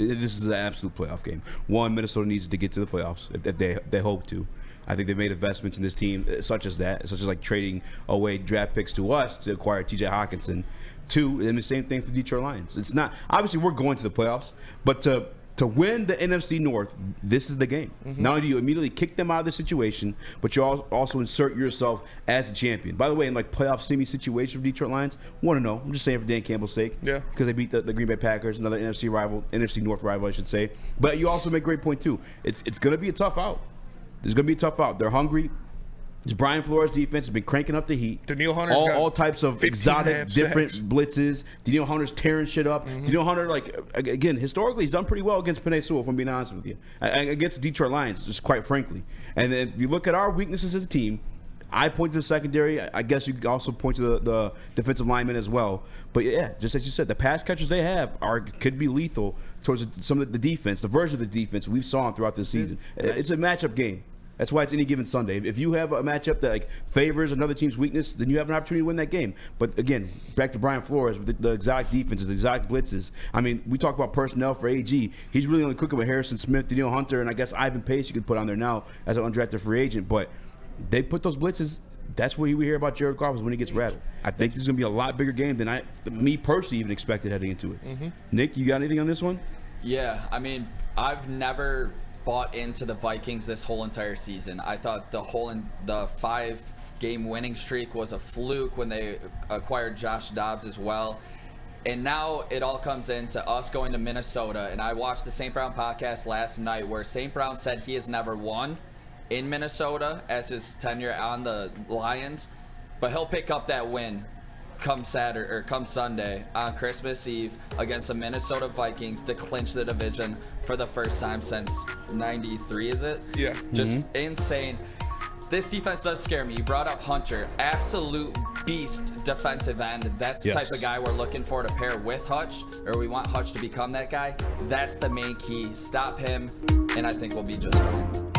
This is an absolute playoff game. One, Minnesota needs to get to the playoffs if they hope to. I think they've made investments in this team such as like trading away draft picks to us to acquire T.J. Hawkinson. Two, and the same thing for the Detroit Lions. It's not obviously we're going to the playoffs, but to win the NFC North, this is the game. Mm-hmm. Not only do you immediately kick them out of the situation, but you also insert yourself as a champion. By the way, in like playoff semi situation for Detroit Lions, want to know? I'm just saying for Dan Campbell's sake, because they beat the Green Bay Packers, another NFC North rival, I should say. But you also make a great point too. It's going to be a tough out. There's going to be a tough out. They're hungry. This Brian Flores defense has been cranking up the heat. Danielle Hunter's all types of exotic, different blitzes. Danielle Hunter's tearing shit up. Mm-hmm. Danielle Hunter, like, again, historically, he's done pretty well against Penei Sewell, if I'm being honest with you. Against the Detroit Lions, just quite frankly. And then if you look at our weaknesses as a team, I point to the secondary. I guess you could also point to the defensive linemen as well. But, yeah, just as you said, the pass catchers they have could be lethal towards some of the defense, the version of the defense we've saw throughout this season. It's a matchup game. That's why it's any given Sunday. If you have a matchup that like favors another team's weakness, then you have an opportunity to win that game. But again, back to Brian Flores with the exotic defenses, the exotic blitzes. I mean, we talk about personnel for AG. He's really only cooking with Harrison Smith, Danielle Hunter, and I guess Ivan Pace you could put on there now as an undrafted free agent. But they put those blitzes. That's where we hear about Jared Goff is when he gets rattled. I think this is going to be a lot bigger game than me personally even expected heading into it. Mm-hmm. Nick, you got anything on this one? Yeah, I mean, I've never bought into the Vikings this whole entire season. I thought the 5-game winning streak was a fluke when they acquired Josh Dobbs as well. And now it all comes into us going to Minnesota. And I watched the St. Brown podcast last night where St. Brown said he has never won in Minnesota as his tenure on the Lions, but he'll pick up that win come Sunday on Christmas Eve against the Minnesota Vikings to clinch the division for the first time since '93, is it? Yeah. Just insane. This defense does scare me. You brought up Hunter, absolute beast defensive end. That's the type of guy we're looking for to pair with Hutch, or we want Hutch to become that guy. That's the main key. Stop him, and I think we'll be just fine.